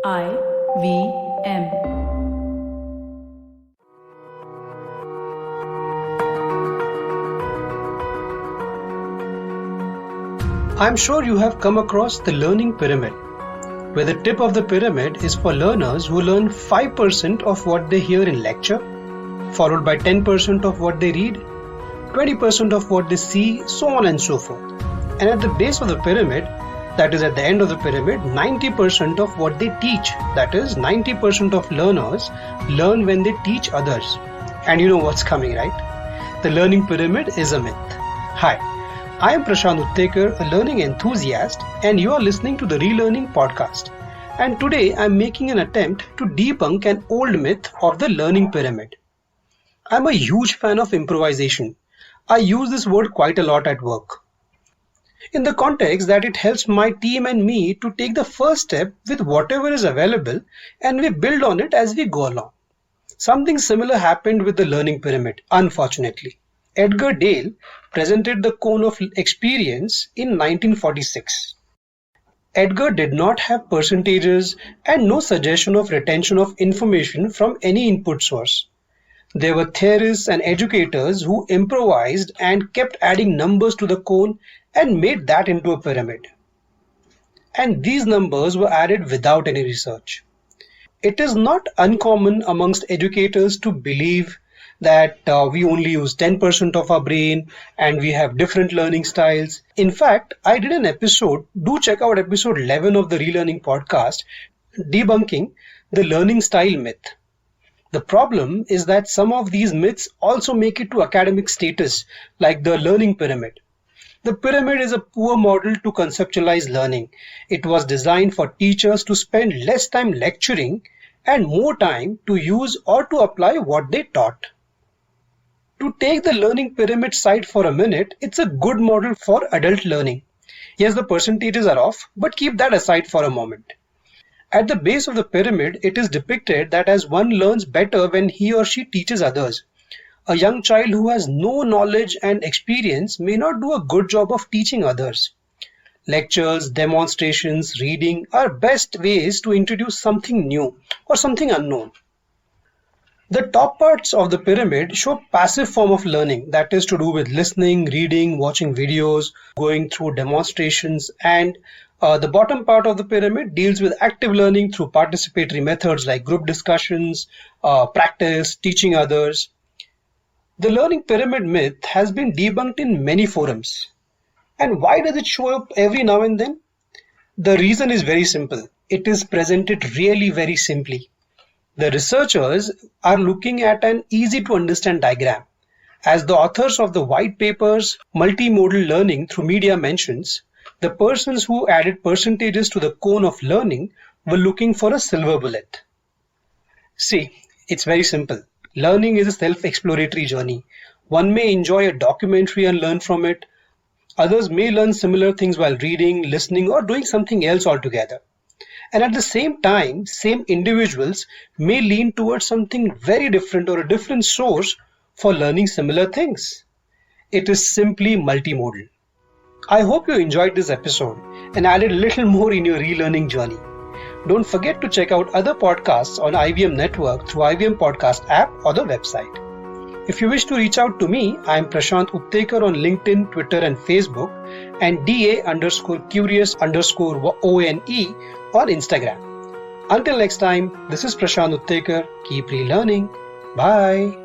IVM. I'm sure you have come across the learning pyramid, where the tip of the pyramid is for learners who learn 5% of what they hear in lecture, followed by 10% of what they read, 20% of what they see, so on and so forth. And at the base of the pyramid, that is at the end of the pyramid, 90% of what they teach, that is 90% of learners learn when they teach others. And you know what's coming, right? The learning pyramid is a myth. Hi, I am Prashant Uttekar, a learning enthusiast, and you are listening to the Relearning Podcast. And today I am making an attempt to debunk an old myth of the learning pyramid. I'm a huge fan of improvisation. I use this word quite a lot at work, in the context that it helps my team and me to take the first step with whatever is available, and we build on it as we go along. Something similar happened with the learning pyramid, unfortunately. Edgar Dale presented the cone of experience in 1946. Edgar did not have percentages and no suggestion of retention of information from any input source. There were theorists and educators who improvised and kept adding numbers to the cone and made that into a pyramid. And these numbers were added without any research. It is not uncommon amongst educators to believe that we only use 10% of our brain and we have different learning styles. In fact, I did an episode, do check out episode 11 of the Relearning Podcast, debunking the learning style myth. The problem is that some of these myths also make it to academic status, like the learning pyramid. The pyramid is a poor model to conceptualize learning. It was designed for teachers to spend less time lecturing and more time to use or to apply what they taught. To take the learning pyramid side for a minute, it's a good model for adult learning. Yes, the percentages are off, but keep that aside for a moment. At the base of the pyramid, it is depicted that as one learns better when he or she teaches others. A young child who has no knowledge and experience may not do a good job of teaching others. Lectures, demonstrations, reading are best ways to introduce something new or something unknown. The top parts of the pyramid show passive form of learning, that is to do with listening, reading, watching videos, going through demonstrations, and the bottom part of the pyramid deals with active learning through participatory methods like group discussions, practice, teaching others. The learning pyramid myth has been debunked in many forums. And why does it show up every now and then? The reason is very simple. It is presented really very simply. The researchers are looking at an easy to understand diagram. As the authors of the white papers Multimodal Learning Through Media mentions, the persons who added percentages to the cone of learning were looking for a silver bullet. See, it's very simple. Learning is a self-exploratory journey. One may enjoy a documentary and learn from it. Others may learn similar things while reading, listening, or doing something else altogether. And at the same time, same individuals may lean towards something very different or a different source for learning similar things. It is simply multimodal. I hope you enjoyed this episode and added a little more in your relearning journey. Don't forget to check out other podcasts on IVM Network through IVM Podcast app or the website. If you wish to reach out to me, I am Prashant Uttekar on LinkedIn, Twitter and Facebook, and DA_curious_ONE on Instagram. Until next time, this is Prashant Uttekar. Keep relearning. Bye.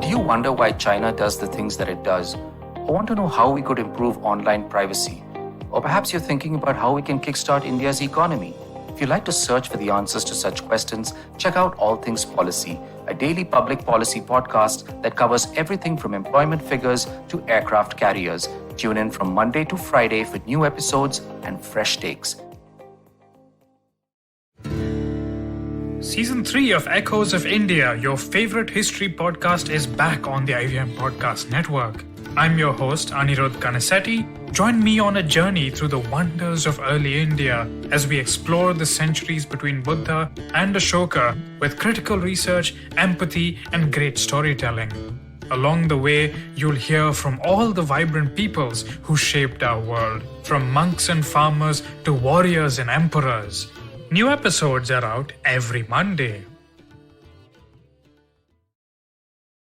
Do you wonder why China does the things that it does? Or want to know how we could improve online privacy? Or perhaps you're thinking about how we can kickstart India's economy? If you'd like to search for the answers to such questions, check out All Things Policy, a daily public policy podcast that covers everything from employment figures to aircraft carriers. Tune in from Monday to Friday for new episodes and fresh takes. Season 3 of Echoes of India, your favorite history podcast, is back on the IVM Podcast Network. I'm your host, Anirudh Kanasetti. Join me on a journey through the wonders of early India as we explore the centuries between Buddha and Ashoka with critical research, empathy, and great storytelling. Along the way, you'll hear from all the vibrant peoples who shaped our world, from monks and farmers to warriors and emperors. New episodes are out every Monday.